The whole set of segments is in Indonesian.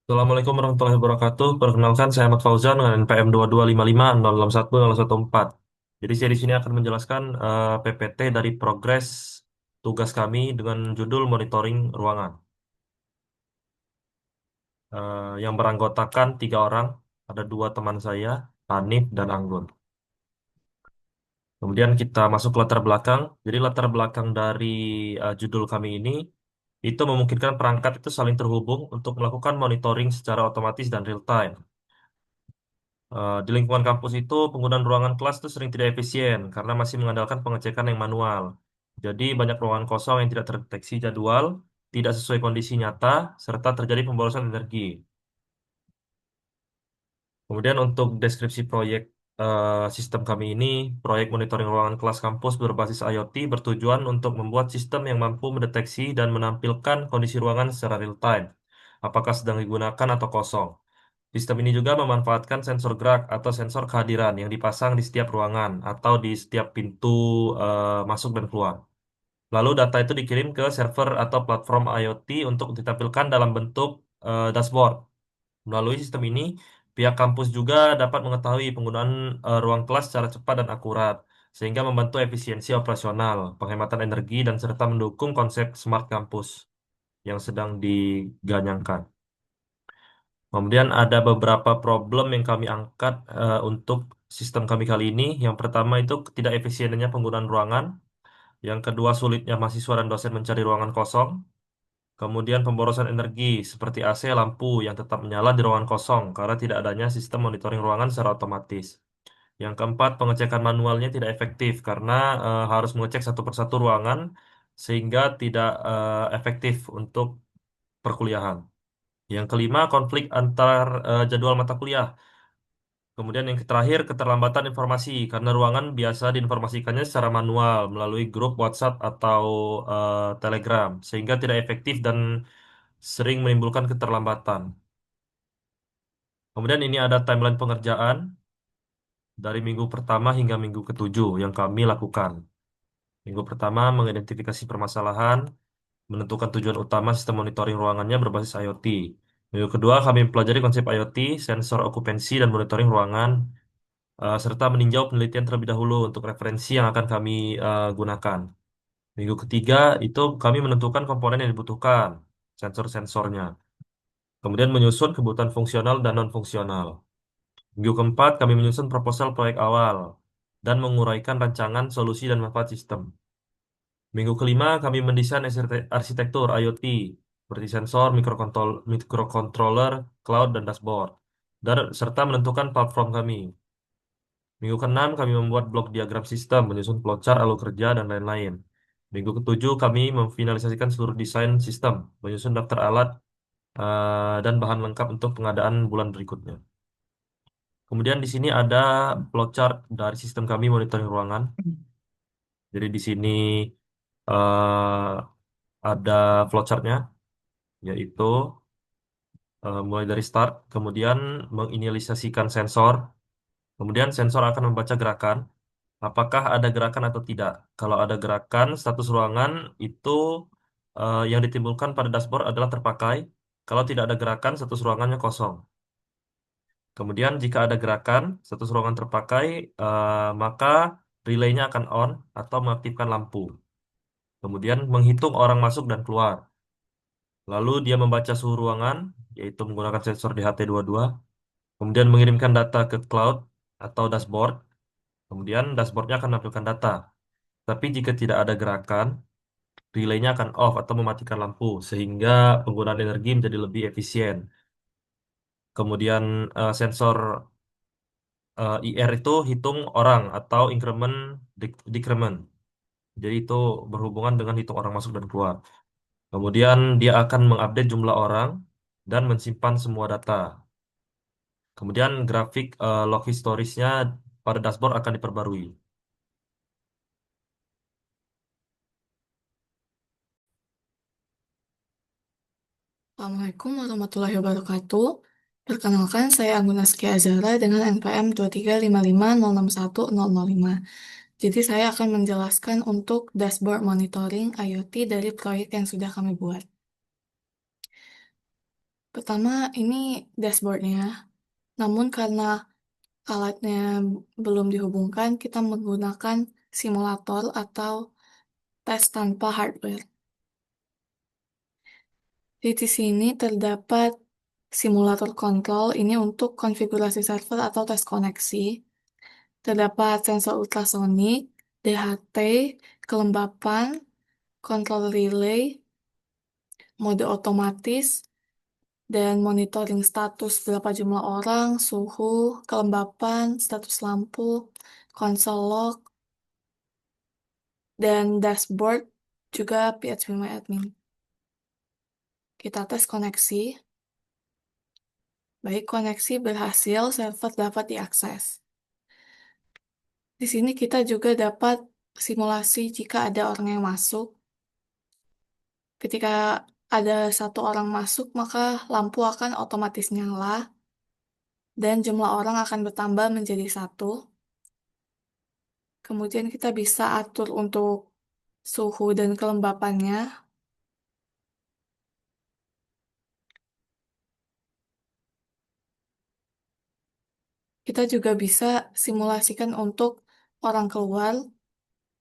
Assalamualaikum warahmatullahi wabarakatuh. Perkenalkan, saya Ahmad Fauzan dengan NPM 2255061 Jadi saya di sini akan menjelaskan PPT dari progres tugas kami dengan judul monitoring ruangan, yang beranggotakan 3 orang. Ada 2 teman saya, Hanif dan Anggun. Kemudian kita masuk ke latar belakang. Jadi latar belakang dari judul kami ini itu memungkinkan perangkat itu saling terhubung untuk melakukan monitoring secara otomatis dan real time. Di lingkungan kampus itu, penggunaan ruangan kelas itu sering tidak efisien karena masih mengandalkan pengecekan yang manual. Jadi, banyak ruangan kosong yang tidak terdeteksi jadwal, tidak sesuai kondisi nyata, serta terjadi pemborosan energi. Kemudian untuk deskripsi proyek sistem kami ini, proyek monitoring ruangan kelas kampus berbasis IoT bertujuan untuk membuat sistem yang mampu mendeteksi dan menampilkan kondisi ruangan secara real time, apakah sedang digunakan atau kosong. Sistem ini juga memanfaatkan sensor gerak atau sensor kehadiran yang dipasang di setiap ruangan atau di setiap pintu masuk dan keluar. Lalu data itu dikirim ke server atau platform IoT untuk ditampilkan dalam bentuk dashboard. Melalui sistem ini, pihak kampus juga dapat mengetahui penggunaan ruang kelas secara cepat dan akurat, sehingga membantu efisiensi operasional, penghematan energi, dan serta mendukung konsep smart campus yang sedang diganyangkan. Kemudian ada beberapa problem yang kami angkat untuk sistem kami kali ini. Yang pertama itu tidak efisiennya penggunaan ruangan. Yang kedua sulitnya mahasiswa dan dosen mencari ruangan kosong. Kemudian pemborosan energi seperti AC, lampu yang tetap menyala di ruangan kosong karena tidak adanya sistem monitoring ruangan secara otomatis. Yang keempat, pengecekan manualnya tidak efektif karena harus mengecek satu persatu ruangan sehingga tidak efektif untuk perkuliahan. Yang kelima, konflik antar jadwal mata kuliah. Kemudian yang terakhir, keterlambatan informasi karena ruangan biasa diinformasikannya secara manual melalui grup WhatsApp atau Telegram, sehingga tidak efektif dan sering menimbulkan keterlambatan. Kemudian ini ada timeline pengerjaan dari minggu pertama hingga minggu ketujuh yang kami lakukan. Minggu pertama mengidentifikasi permasalahan, menentukan tujuan utama sistem monitoring ruangannya berbasis IoT. Minggu kedua kami mempelajari konsep IoT, sensor okupansi dan monitoring ruangan, serta meninjau penelitian terlebih dahulu untuk referensi yang akan kami gunakan. Minggu ketiga itu kami menentukan komponen yang dibutuhkan, sensor-sensornya. Kemudian menyusun kebutuhan fungsional dan non-fungsional. Minggu keempat kami menyusun proposal proyek awal dan menguraikan rancangan solusi dan manfaat sistem. Minggu kelima kami mendesain arsitektur IoT seperti sensor, microcontroller, cloud, dan dashboard. Dan serta menentukan platform kami. Minggu keenam kami membuat blok diagram sistem, menyusun flowchart, alur kerja, dan lain-lain. Minggu ketujuh kami memfinalisasikan seluruh desain sistem, menyusun daftar alat dan bahan lengkap untuk pengadaan bulan berikutnya. Kemudian di sini ada flowchart dari sistem kami monitoring ruangan. Jadi di sini ada flowchartnya, yaitu mulai dari start, kemudian menginisialisasikan sensor, kemudian sensor akan membaca gerakan. Apakah ada gerakan atau tidak? Kalau ada gerakan, status ruangan itu yang ditimbulkan pada dashboard adalah terpakai. Kalau tidak ada gerakan, status ruangannya kosong. Kemudian jika ada gerakan, status ruangan terpakai, maka relaynya akan on atau mengaktifkan lampu. Kemudian menghitung orang masuk dan keluar. Lalu dia membaca suhu ruangan, yaitu menggunakan sensor DHT22. Kemudian mengirimkan data ke cloud atau dashboard. Kemudian dashboardnya akan menampilkan data. Tapi jika tidak ada gerakan, relaynya akan off atau mematikan lampu sehingga penggunaan energi menjadi lebih efisien. Kemudian sensor IR itu hitung orang atau increment decrement. Jadi itu berhubungan dengan hitung orang masuk dan keluar. Kemudian dia akan mengupdate jumlah orang dan mensimpan semua data. Kemudian grafik log historisnya pada dashboard akan diperbarui. Assalamualaikum warahmatullahi wabarakatuh. Perkenalkan, saya Angguna Azara dengan NPM 23550610005. Jadi saya akan menjelaskan untuk dashboard monitoring IoT dari proyek yang sudah kami buat. Pertama, ini dashboardnya. Namun karena alatnya belum dihubungkan, kita menggunakan simulator atau tes tanpa hardware. Di sini terdapat simulator kontrol ini untuk konfigurasi server atau tes koneksi. Terdapat sensor ultrasonik, DHT, kelembapan, kontrol relay, mode otomatis, dan monitoring status berapa jumlah orang, suhu, kelembapan, status lampu, konsol log, dan dashboard juga PHP-MyAdmin. Kita tes koneksi. Baik koneksi berhasil, server dapat diakses. Di sini kita juga dapat simulasi jika ada orang yang masuk. Ketika ada satu orang masuk, maka lampu akan otomatis nyala dan jumlah orang akan bertambah menjadi satu. Kemudian kita bisa atur untuk suhu dan kelembapannya. Kita juga bisa simulasikan untuk orang keluar,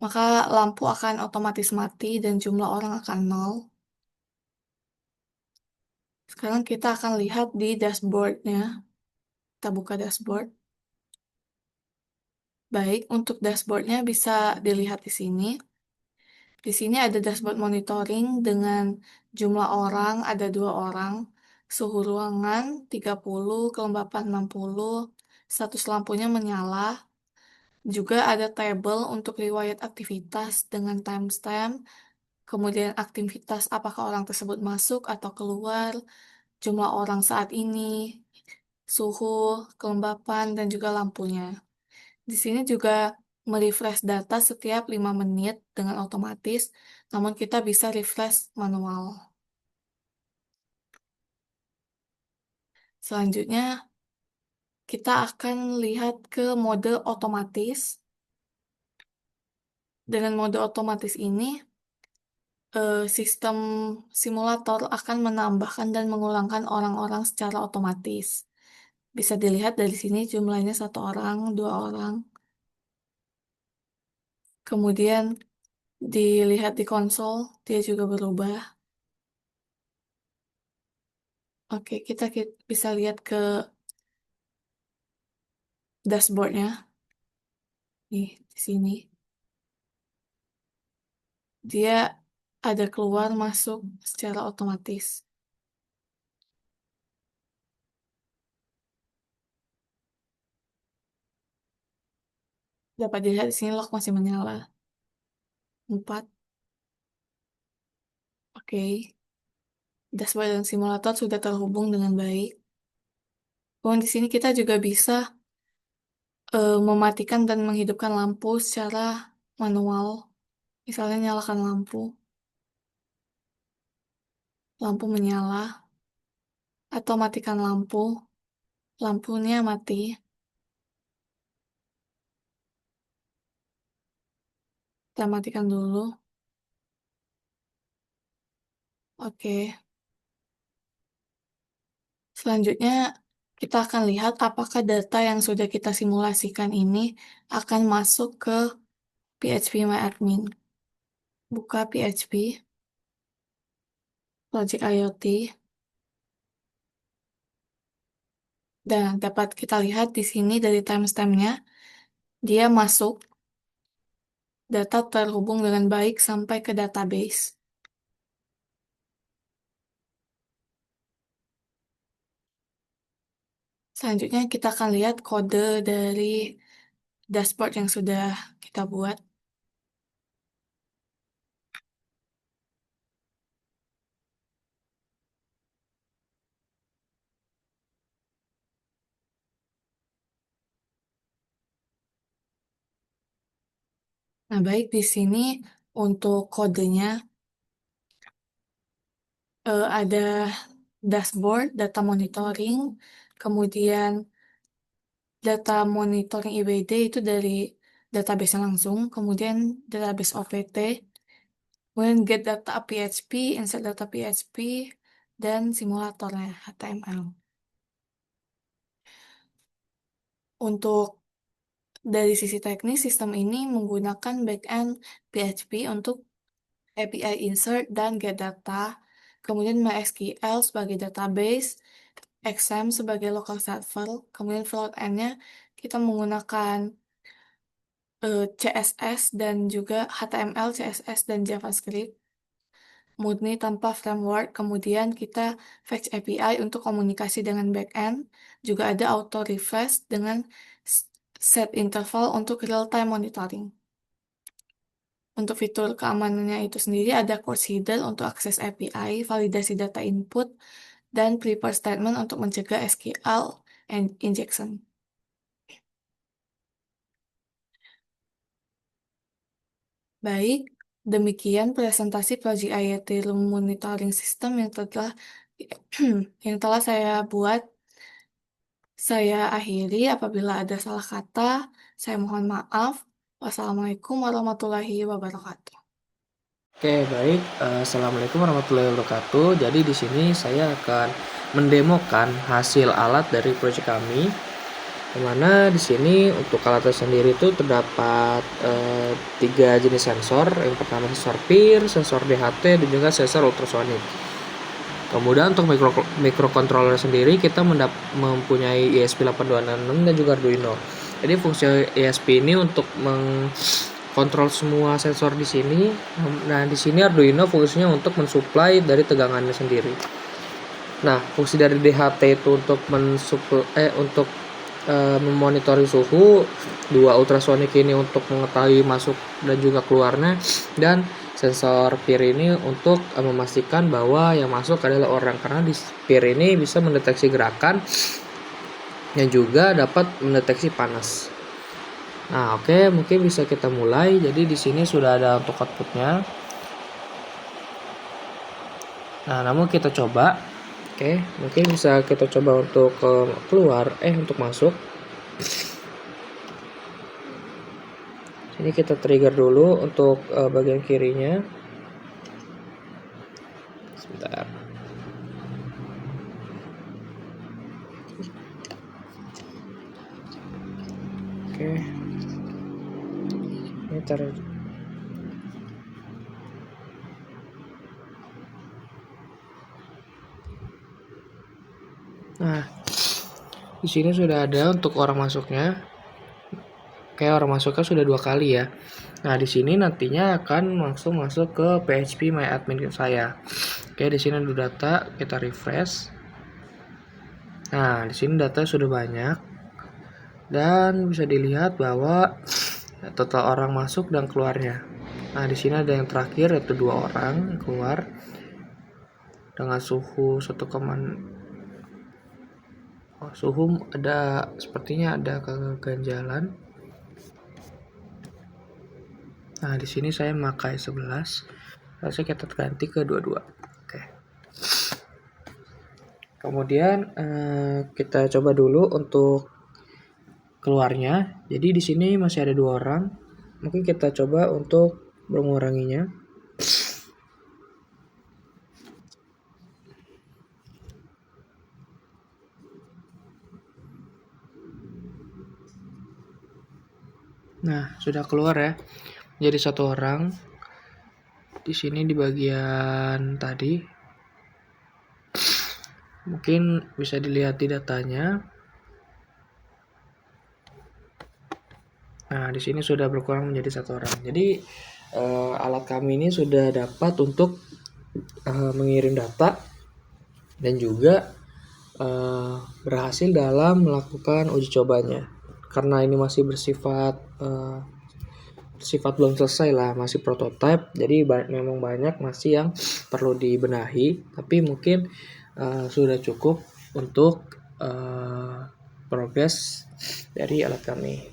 maka lampu akan otomatis mati dan jumlah orang akan nol. Sekarang kita akan lihat di dashboardnya. Kita buka dashboard. Baik, untuk dashboardnya bisa dilihat di sini. Di sini ada dashboard monitoring dengan jumlah orang, ada 2 orang, suhu ruangan 30, kelembapan 60, status lampunya menyala. Juga ada tabel untuk riwayat aktivitas dengan timestamp, kemudian aktivitas apakah orang tersebut masuk atau keluar, jumlah orang saat ini, suhu, kelembapan, dan juga lampunya. Di sini juga merefresh data setiap 5 menit dengan otomatis, namun kita bisa refresh manual. Selanjutnya, kita akan lihat ke mode otomatis. Dengan mode otomatis ini, sistem simulator akan menambahkan dan mengulangkan orang-orang secara otomatis. Bisa dilihat dari sini jumlahnya 1 orang, 2 orang. Kemudian dilihat di konsol, dia juga berubah. Oke, kita bisa lihat ke dashboardnya. Nih, di sini. Dia ada keluar masuk secara otomatis. Dapat dilihat di sini lock masih menyala. 4. Oke. Dashboard dan simulator sudah terhubung dengan baik. Kemudian di sini kita juga bisa mematikan dan menghidupkan lampu secara manual. Misalnya nyalakan lampu, lampu menyala, atau matikan lampu, lampunya mati. Kita matikan dulu. Oke. Selanjutnya, kita akan lihat apakah data yang sudah kita simulasikan ini akan masuk ke PHP-MyAdmin. Buka PHP, Logic IoT, dan dapat kita lihat di sini dari timestamp-nya, dia masuk, data terhubung dengan baik sampai ke database. Selanjutnya, kita akan lihat kode dari dashboard yang sudah kita buat. Nah, baik di sini untuk kodenya ada dashboard, data monitoring, kemudian data monitoring IBD itu dari database langsung, kemudian database OPT, kemudian get data PHP, insert data PHP, dan simulatornya HTML. Untuk dari sisi teknis, sistem ini menggunakan backend PHP untuk API insert dan get data, kemudian MySQL sebagai database, XAMPP sebagai local server, kemudian front-end-nya kita menggunakan CSS dan juga HTML, CSS, dan JavaScript murni tanpa framework. Kemudian kita fetch API untuk komunikasi dengan backend. Juga ada auto refresh dengan s- set interval untuk real-time monitoring. Untuk fitur keamanannya itu sendiri ada course hidden untuk akses API, validasi data input, dan prepare statement untuk mencegah SQL and injection. Baik, demikian presentasi Project IoT Room Monitoring System yang telah saya buat. Saya akhiri apabila ada salah kata. Saya mohon maaf. Wassalamualaikum warahmatullahi wabarakatuh. Oke, baik. Assalamualaikum warahmatullahi wabarakatuh. Jadi di sini saya akan mendemokan hasil alat dari proyek kami. Dimana di sini untuk alatnya sendiri itu terdapat tiga jenis sensor. Yang pertama sensor PIR, sensor DHT, dan juga sensor ultrasonik. Kemudian untuk microcontroller sendiri kita mempunyai ESP8266 dan juga Arduino. Jadi fungsi ESP ini untuk mengkontrol semua sensor di sini. Nah, di sini Arduino fungsinya untuk mensuplai dari tegangannya sendiri. Nah, fungsi dari DHT itu untuk memonitori suhu, dua ultrasonik ini untuk mengetahui masuk dan juga keluarnya, dan sensor PIR ini untuk memastikan bahwa yang masuk adalah orang, karena di PIR ini bisa mendeteksi gerakan yang juga dapat mendeteksi panas. Nah, oke, mungkin bisa kita mulai. Jadi di sini sudah ada untuk outputnya. Nah, namun kita coba. Oke, mungkin bisa kita coba untuk untuk masuk. Ini kita trigger dulu untuk bagian kirinya. Sebentar. Oke. Ini taruh. Nah, di sini sudah ada untuk orang masuknya. Oke, orang masuknya sudah 2 kali ya. Nah, di sini nantinya akan langsung masuk ke PHP My Admin saya. Oke, di sini ada data, kita refresh. Nah, di sini data sudah banyak dan bisa dilihat bahwa total orang masuk dan keluarnya. Nah, di sini ada yang terakhir yaitu 2 orang keluar dengan suhu 1, suhu ada sepertinya ada keganjalan. Nah, di sini saya memakai 11. Lalu kita ganti ke 22. Oke. Kemudian kita coba dulu untuk keluarnya. Jadi di sini masih ada 2 orang. Mungkin kita coba untuk menguranginya. Nah, sudah keluar ya. Jadi 1 orang. Di sini di bagian tadi. Mungkin bisa dilihat di datanya. Nah, di sini sudah berkurang menjadi 1 orang. Jadi alat kami ini sudah dapat untuk mengirim data dan juga berhasil dalam melakukan uji cobanya. Karena ini masih bersifat belum selesai lah, masih prototype, jadi memang banyak masih yang perlu dibenahi, tapi mungkin sudah cukup untuk progres dari alat kami.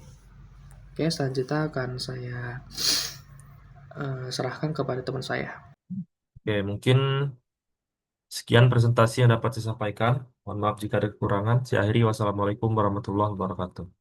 Oke, selanjutnya akan saya serahkan kepada teman saya. Oke, mungkin sekian presentasi yang dapat saya sampaikan. Mohon maaf jika ada kekurangan. Saya akhiri. Wassalamualaikum warahmatullahi wabarakatuh.